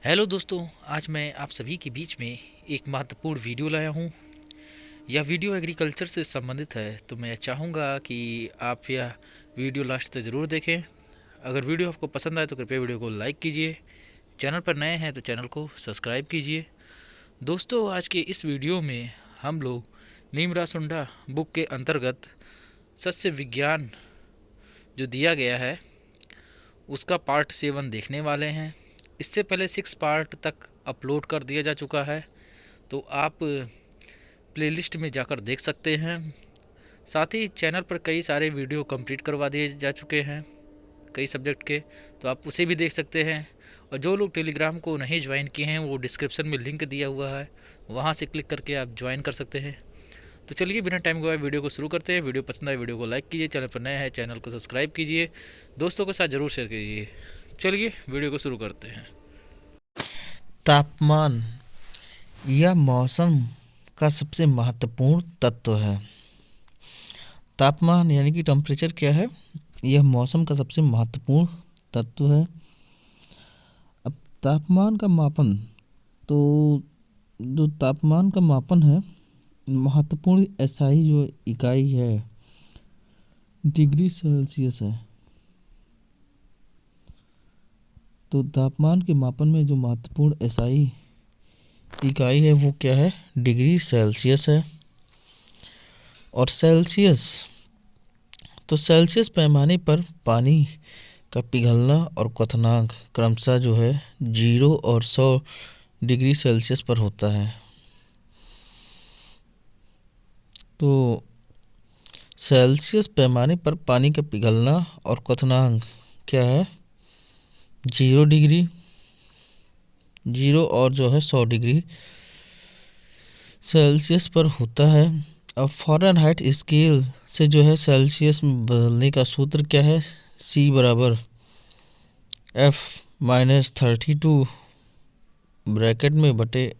Hello दोस्तों, आज मैं आप सभी के बीच में एक महत्वपूर्ण वीडियो लाया हूँ। यह वीडियो एग्रीकल्चर से संबंधित है, तो मैं चाहूँगा कि आप यह वीडियो लास्ट तक ज़रूर देखें। अगर वीडियो आपको पसंद आए तो कृपया वीडियो को लाइक कीजिए। चैनल पर नए हैं तो चैनल को सब्सक्राइब कीजिए। दोस्तों, आज के इस वीडियो में हम लोग नीमरासुंडा बुक के अंतर्गत सस्य विज्ञान जो दिया गया है उसका पार्ट 7 देखने वाले हैं। इससे पहले 6 पार्ट तक अपलोड कर दिया जा चुका है, तो आप प्लेलिस्ट में जाकर देख सकते हैं। साथ ही चैनल पर कई सारे वीडियो कंप्लीट करवा दिए जा चुके हैं कई सब्जेक्ट के, तो आप उसे भी देख सकते हैं। और जो लोग टेलीग्राम को नहीं ज्वाइन किए हैं वो डिस्क्रिप्शन में लिंक दिया हुआ है, वहाँ से क्लिक करके आप ज्वाइन कर सकते हैं। तो चलिए बिना टाइम गवाए वीडियो को शुरू करते हैं। वीडियो पसंद आए वीडियो को लाइक कीजिए, चैनल पर नए हैं चैनल को सब्सक्राइब कीजिए, दोस्तों के साथ ज़रूर शेयर कीजिए। चलिए वीडियो को शुरू करते हैं। तापमान यह मौसम का सबसे महत्वपूर्ण तत्व है। तापमान यानी कि टेम्परेचर क्या है, यह मौसम का सबसे महत्वपूर्ण तत्व है। अब तापमान का मापन, तो जो तापमान का मापन है, महत्वपूर्ण एसआई जो इकाई है डिग्री सेल्सियस है। तो तापमान के मापन में जो महत्वपूर्ण एसआई इकाई है वो क्या है, डिग्री सेल्सियस है। और सेल्सियस पैमाने पर पानी का पिघलना और क्वथनांक क्रमशः जो है 0 और 100 डिग्री सेल्सियस पर होता है। तो सेल्सियस पैमाने पर पानी का पिघलना और क्वथनांक क्या है, 0 और जो है 100 डिग्री सेल्सियस पर होता है। अब फ़ारेनहाइट स्केल से जो है सेल्सियस में बदलने का सूत्र क्या है, C बराबर F-32 ब्रैकेट में बटे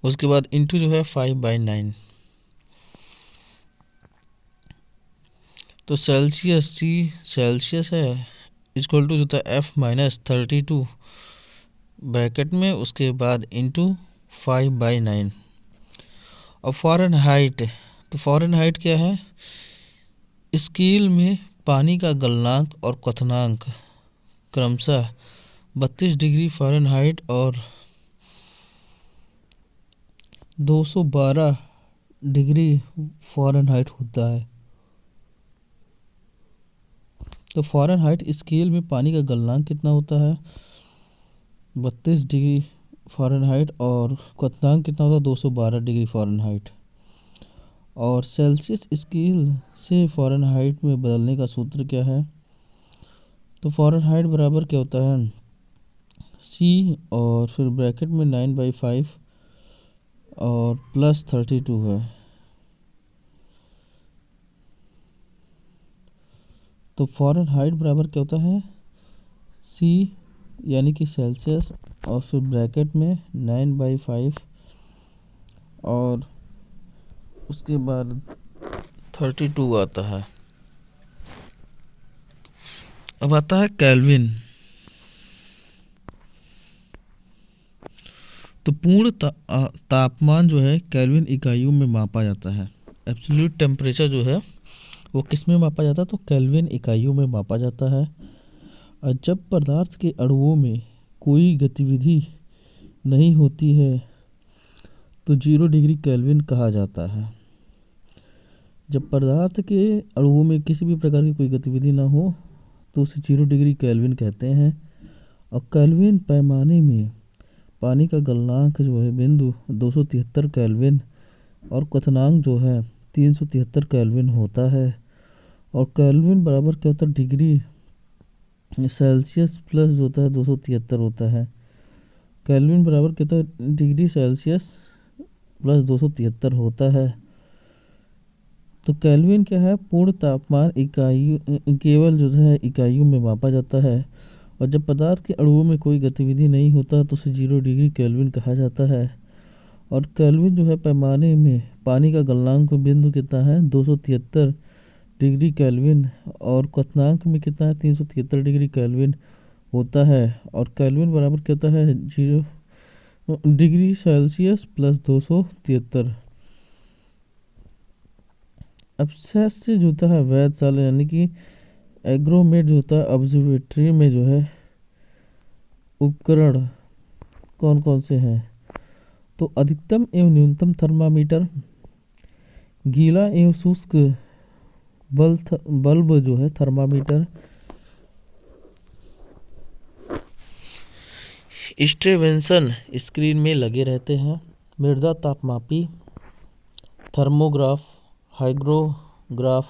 उसके बाद इंटू जो है 5/9। तो सेल्सियस है इक्वल टू जो होता है F-32 ब्रैकेट में उसके बाद इंटू 5/9। और फ़ारेनहाइट, तो फ़ारेनहाइट क्या है, स्केल में पानी का गलनांक और क्वथनांक क्रमशः 32 डिग्री फ़ारेनहाइट और 212 डिग्री फ़ारेनहाइट होता है। तो फ़ारेनहाइट स्केल में पानी का गलनांक कितना होता है, 32 डिग्री फ़ारेनहाइट और क्वथनांक कितना होता है, 212 डिग्री फ़ारेनहाइट। और सेल्सियस स्केल से फ़ारेनहाइट में बदलने का सूत्र क्या है, तो फ़ारेनहाइट बराबर क्या होता है, C और फिर ब्रैकेट में 9/5 और प्लस 32 है। तो फ़ारेनहाइट बराबर क्या होता है, C यानी कि सेल्सियस और फिर ब्रैकेट में 9/5 और उसके बाद 32 आता है। अब आता है केल्विन। तो पूर्ण तापमान जो है केल्विन इकाइयों में मापा जाता है। एब्सोल्यूट टेम्परेचर जो है वो किस में मापा जाता है, तो केल्विन इकाइयों में मापा जाता है। और जब पदार्थ के अणुओं में कोई गतिविधि नहीं होती है तो 0 डिग्री केल्विन कहा जाता है। जब पदार्थ के अणुओं में किसी भी प्रकार की कोई गतिविधि ना हो तो उसे 0 डिग्री केल्विन कहते हैं। और केल्विन पैमाने में पानी का गलनांक जो है बिंदु 273 केल्विन और क्वथनांक जो है 373 केल्विन होता है। और केल्विन बराबर क्या होता है, डिग्री सेल्सियस प्लस जो होता है 273 होता है। केल्विन बराबर क्या होता है, डिग्री सेल्सियस प्लस 273 होता है। तो केल्विन क्या है, पूर्ण तापमान इकाई केवल जो है इकाइयों में मापा जाता है। और जब पदार्थ के अणुओं में कोई गतिविधि नहीं होता तो उसे 0 डिग्री केल्विन कहा जाता है। और केल्विन जो है पैमाने में पानी का गलनांक बिंदु कितना है, 273 डिग्री केल्विन और क्वथनांक में कितना है, 373 डिग्री केल्विन होता है और केल्विन बराबर क्या होता है 0 डिग्री सेल्सियस प्लस 273। एब्सेस जो होता है वेधशाला यानी कि एग्रोमेट जो होता है ऑब्जर्वेटरी में जो है उपकरण कौन कौन से हैं, तो अधिकतम एवं न्यूनतम थर्मामीटर, गीला एवं शुष्क बल्ब जो है थर्मामीटर, स्ट्रेवेंसन स्क्रीन में लगे रहते हैं, मृदा तापमापी, थर्मोग्राफ, हाइग्रोग्राफ,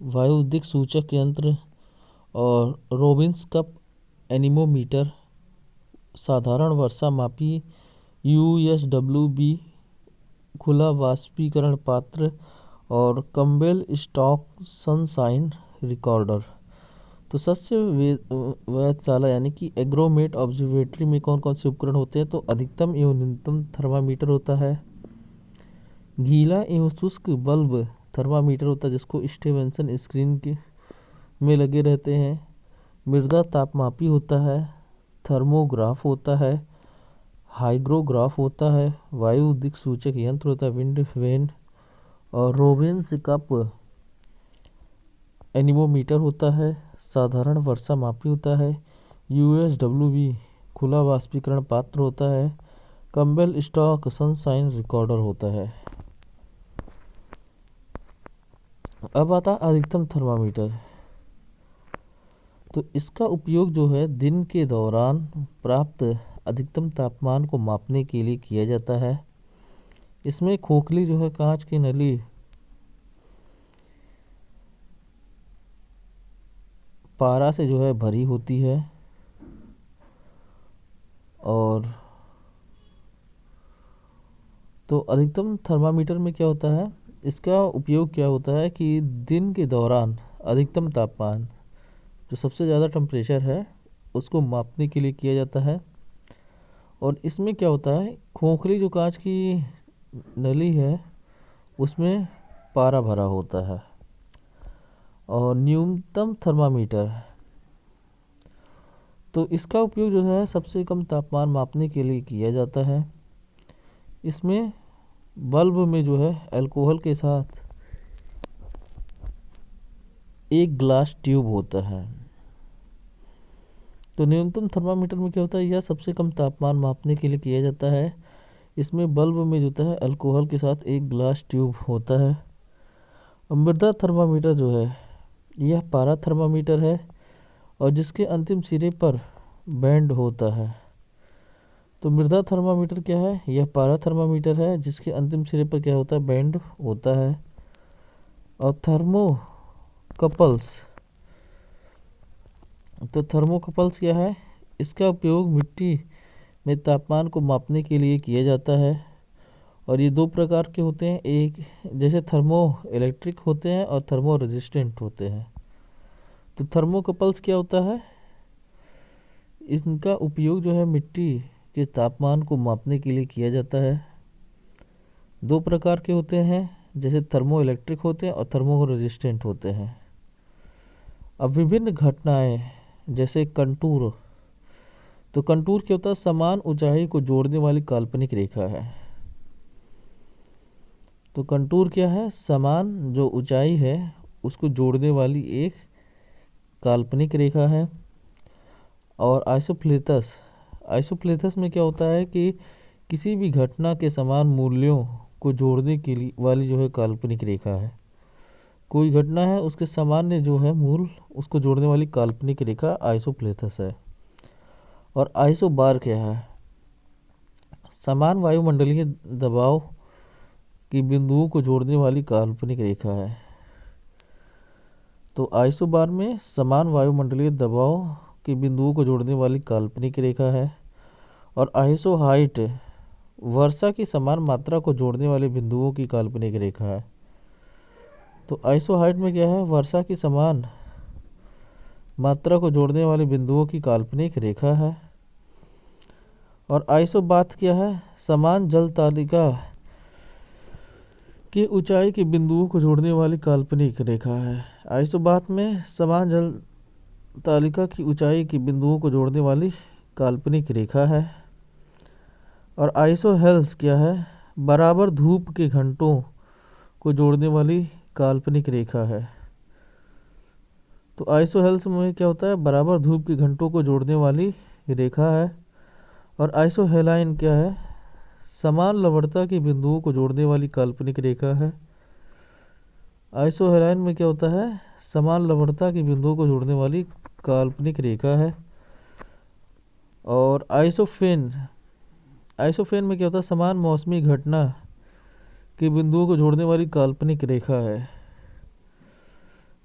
वायुदिक सूचक यंत्र और रोबिन्स कप एनीमोमीटर, साधारण वर्षा मापी USWB, खुला वाष्पीकरण पात्र और कम्बेल स्टॉक सनशाइन रिकॉर्डर। तो शस्य वेधशाला यानी कि एग्रोमेट ऑब्जर्वेटरी में कौन कौन से उपकरण होते हैं, तो अधिकतम एवं न्यूनतम थर्मामीटर होता है, गीला एवं शुष्क बल्ब थर्मामीटर होता है जिसको स्टीवेंसन स्क्रीन के में लगे रहते हैं, मृदा तापमापी होता है, थर्मोग्राफ होता है, हाइग्रोग्राफ होता है, वायु दिक सूचक यंत्र होता है विंड वेन, और रोबिन्स कप एनीमोमीटर होता है, साधारण वर्षा मापी होता है, USWB खुला वाष्पीकरण पात्र होता है, कम्बेल स्टॉक सनशाइन रिकॉर्डर होता है। अब आता अधिकतम थर्मामीटर। तो इसका उपयोग जो है दिन के दौरान प्राप्त अधिकतम तापमान को मापने के लिए किया जाता है। इसमें खोखली जो है कांच की नली पारा से जो है भरी होती है और तो अधिकतम थर्मामीटर में क्या होता है, इसका उपयोग क्या होता है कि दिन के दौरान अधिकतम तापमान जो सबसे ज़्यादा टेम्परेचर है उसको मापने के लिए किया जाता है। और इसमें क्या होता है, खोखली जो कांच की नली है उसमें पारा भरा होता है। और न्यूनतम थर्मामीटर, तो इसका उपयोग जो है सबसे कम तापमान मापने के लिए किया जाता है। इसमें बल्ब में जो है अल्कोहल के साथ एक ग्लास ट्यूब होता है। तो न्यूनतम थर्मामीटर में क्या होता है, यह सबसे कम तापमान मापने के लिए किया जाता है। इसमें बल्ब में जो होता है अल्कोहल के साथ एक ग्लास ट्यूब होता है। मृदा थर्मामीटर जो है यह पारा थर्मामीटर है और जिसके अंतिम सिरे पर बैंड होता है। तो मृदा थर्मामीटर क्या है, यह पारा थर्मामीटर है जिसके अंतिम सिरे पर क्या होता है, बैंड होता है। और थर्मोकपल्स, तो थर्मोकपल्स क्या है, इसका उपयोग मिट्टी में तापमान को मापने के लिए किया जाता है। और ये दो प्रकार के होते हैं, एक जैसे थर्मो इलेक्ट्रिक होते हैं और थर्मो रेजिस्टेंट होते हैं। तो थर्मोकपल्स क्या होता है, इनका उपयोग जो है मिट्टी के तापमान को मापने के लिए किया जाता है। दो प्रकार के होते हैं, जैसे थर्मो इलेक्ट्रिक होते हैं और थर्मो रेजिस्टेंट होते हैं। अब विभिन्न घटनाएं जैसे कंटूर, तो कंटूर क्या होता है, समान ऊंचाई को जोड़ने वाली काल्पनिक रेखा है। तो कंटूर क्या है, समान जो ऊंचाई है उसको जोड़ने वाली एक काल्पनिक रेखा है। और आइसोप्लेथस, आइसोप्लेथस में क्या होता है कि किसी भी घटना के समान मूल्यों को जोड़ने के लिए वाली जो है काल्पनिक रेखा है। कोई घटना है उसके सामान्य जो है मूल उसको जोड़ने वाली काल्पनिक रेखा आइसोप्लेथस है। और आइसोबार क्या है, समान वायुमंडलीय दबाव की बिंदुओं को जोड़ने वाली काल्पनिक रेखा है। तो आइसोबार में समान वायुमंडलीय दबाव की बिंदुओं को जोड़ने वाली काल्पनिक रेखा है। और आइसोहाइट वर्षा की समान मात्रा को जोड़ने वाले बिंदुओं की काल्पनिक रेखा है। तो आइसोहाइट में क्या है, वर्षा की समान मात्रा को जोड़ने वाले बिंदुओं की काल्पनिक रेखा है। और आइसोबाथ क्या है, समान जल तालिका की ऊंचाई के बिंदुओं को जोड़ने वाली काल्पनिक रेखा है। आइसोबाथ में समान जल तालिका की ऊंचाई की बिंदुओं को जोड़ने वाली काल्पनिक रेखा है। और आइसोहेल्स क्या है? बराबर धूप के घंटों को जोड़ने वाली काल्पनिक रेखा है। तो आइसोहेल्स में क्या होता है? बराबर धूप के घंटों को जोड़ने वाली रेखा है। और आइसोहेलाइन क्या है? समान लवणता के बिंदुओं को जोड़ने वाली काल्पनिक रेखा है। आइसोहेलाइन में क्या होता है? समान लवणता के बिंदुओं को जोड़ने वाली काल्पनिक रेखा है। और आइसोफेन में क्या होता है? समान मौसमी घटना के बिंदुओं को जोड़ने वाली काल्पनिक रेखा है।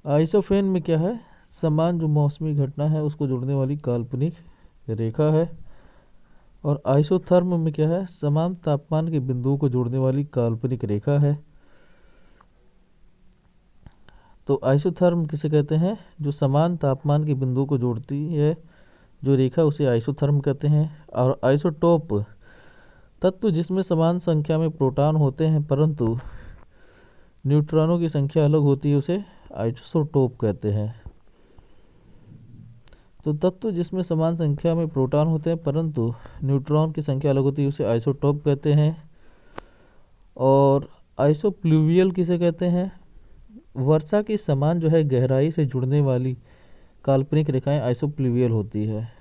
आइसोफेन में क्या है? समान जो मौसमी घटना है उसको जोड़ने वाली काल्पनिक रेखा है। और आइसोथर्म में क्या है? समान तापमान के बिंदुओं को जोड़ने वाली काल्पनिक रेखा है। तो आइसोथर्म किसे कहते हैं? जो समान तापमान के बिंदुओं को जोड़ती है जो रेखा, उसे आइसोथर्म कहते हैं। और आइसोटोप तत्व जिसमें समान संख्या में प्रोटॉन होते हैं परंतु न्यूट्रॉनों की संख्या अलग होती है, उसे आइसोटोप कहते हैं। तो तत्व जिसमें समान संख्या में प्रोटॉन होते हैं परंतु न्यूट्रॉन की संख्या अलग होती है, उसे आइसोटोप कहते हैं। और आइसोप्लूवियल किसे कहते हैं? वर्षा की समान जो है गहराई से जुड़ने वाली काल्पनिक रेखाएं आइसोप्लूवियल होती है।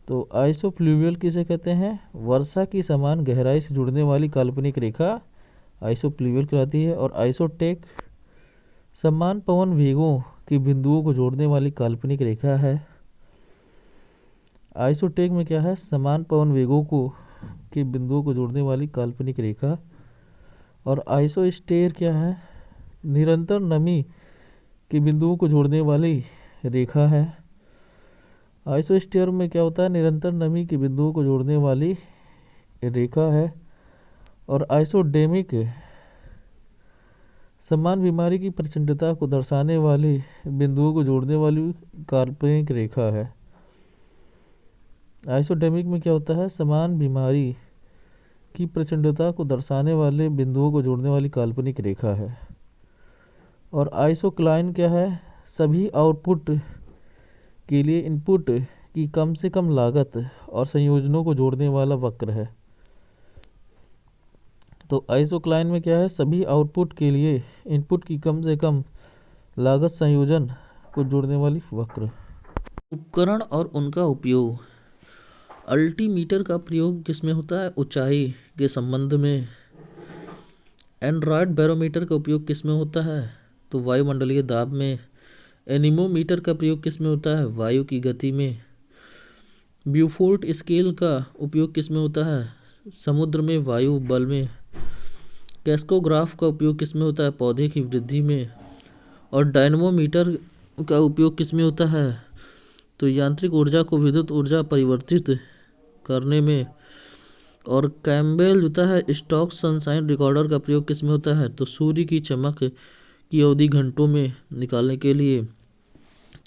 तो आइसोप्लूवियल किसे कहते हैं? वर्षा की समान गहराई से जुड़ने वाली काल्पनिक रेखा आइसोप्लूवियल कहलाती है। और आइसोटेक समान पवन वेगों के बिंदुओं को जोड़ने वाली काल्पनिक रेखा है। आइसोटेक में क्या है? समान पवन वेगों के बिंदुओं को जोड़ने वाली काल्पनिक रेखा। और आइसोस्टेर क्या है? निरंतर नमी के बिंदुओं को जोड़ने वाली रेखा है। आइसोस्टेर में क्या होता है? निरंतर नमी के बिंदुओं को जोड़ने वाली रेखा है। और आइसोडेमिक समान बीमारी की प्रचंडता को दर्शाने वाली बिंदुओं को जोड़ने वाली काल्पनिक रेखा है। आइसोडेमिक में क्या होता है? समान बीमारी की प्रचंडता को दर्शाने वाले बिंदुओं को जोड़ने वाली काल्पनिक रेखा है। और आइसोक्लाइन क्या है? सभी आउटपुट के लिए इनपुट की कम से कम लागत और संयोजनों को जोड़ने वाला वक्र है। तो आइसोक्लाइन में क्या है? सभी आउटपुट के लिए इनपुट की कम से कम लागत संयोजन को जोड़ने वाली वक्र। उपकरण और उनका उपयोग। अल्टीमीटर का प्रयोग किसमें होता है? ऊंचाई के संबंध में। एंड्रॉयड बैरोमीटर का उपयोग किसमें होता है? तो वायुमंडलीय दाब में। एनीमोमीटर का प्रयोग किसमें होता है? वायु की गति में। ब्यूफोर्ट स्केल का उपयोग किसमें होता है? समुद्र में वायु बल में। कैस्कोग्राफ का उपयोग किसमें होता है? पौधे की वृद्धि में। और डायनमोमीटर का उपयोग किसमें होता है? तो यांत्रिक ऊर्जा को विद्युत ऊर्जा परिवर्तित करने में। और कैम्बेल होता है स्टॉक सनशाइन रिकॉर्डर का प्रयोग किसमें होता है? तो सूर्य की चमक की अवधि घंटों में निकालने के लिए।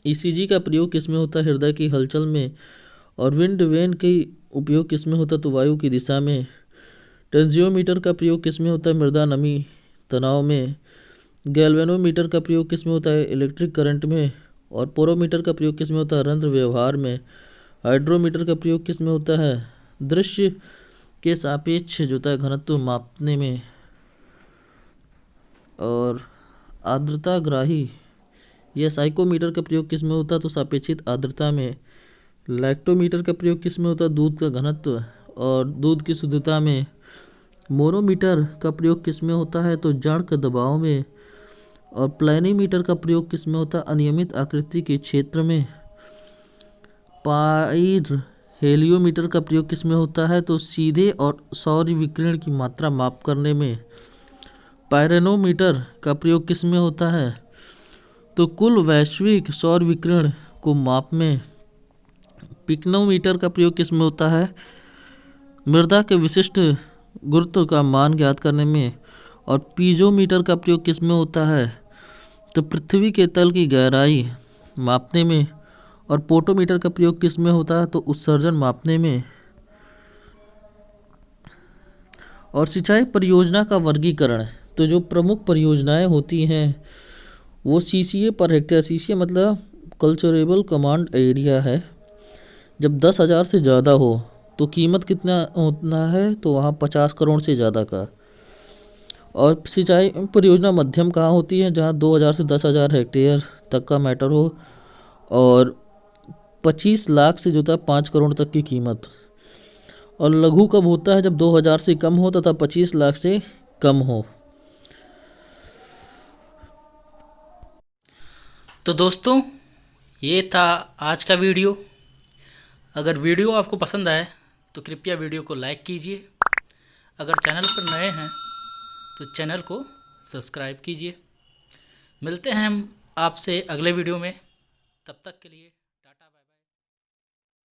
ईसीजी का प्रयोग किसमें होता है? हृदय की हलचल में। और विंड वेन की उपयोग किसमें होता है? तो वायु की दिशा में। टेंजियोमीटर का प्रयोग किसमें होता है? मृदा नमी तनाव में। गैल्वेनोमीटर का प्रयोग किसमें होता है? इलेक्ट्रिक करंट में। और पोरोमीटर का प्रयोग किसमें होता है? रंध्र व्यवहार में। हाइड्रोमीटर का प्रयोग किसमें होता है? दृश्य के सापेक्ष जो होता है घनत्व मापने में। और आर्द्रताग्राही या साइकोमीटर का प्रयोग किसमें होता है? तो सापेक्षित आर्द्रता में। लैक्टोमीटर का प्रयोग किसमें होता है? दूध का घनत्व और दूध की शुद्धता में। मोनोमीटर का प्रयोग किसमें होता है? तो जड़ के दबाव में। और प्लैनीमीटर का प्रयोग किसमें होता है? अनियमित आकृति के क्षेत्र में। पाइर हेलियोमीटर का प्रयोग किसमें होता है? तो सीधे और सौर विकिरण की मात्रा माप करने में। पायरेनोमीटर का प्रयोग किसमें होता है? तो कुल वैश्विक सौर विकिरण को माप में। पिक्नोमीटर का प्रयोग किसमें होता है? मृदा के विशिष्ट गुरुत्व का मान ज्ञात करने में। और पीजोमीटर का प्रयोग किसमें होता है? तो पृथ्वी के तल की गहराई मापने में। और पोटोमीटर का प्रयोग किसमें होता है? तो उत्सर्जन मापने में। और सिंचाई परियोजना का वर्गीकरण। तो जो प्रमुख परियोजनाएं होती हैं वो CCA पर हेक्टेयर, CCA मतलब कल्चरेबल कमांड एरिया है। जब 10,000 से ज़्यादा हो तो कीमत कितना होना है, तो वहाँ 50 करोड़ से ज़्यादा का। और सिंचाई परियोजना मध्यम कहाँ होती है, जहाँ 2,000 से 10,000 हेक्टेयर तक का मैटर हो, और 25 लाख से जो था 5 करोड़ तक की कीमत। और लघु कब होता है, जब 2,000 से कम हो तथा 25 लाख से कम हो। तो दोस्तों, ये था आज का वीडियो। अगर वीडियो आपको पसंद आए तो कृपया वीडियो को लाइक कीजिए। अगर चैनल पर नए हैं तो चैनल को सब्सक्राइब कीजिए। मिलते हैं हम आपसे अगले वीडियो में, तब तक के लिए।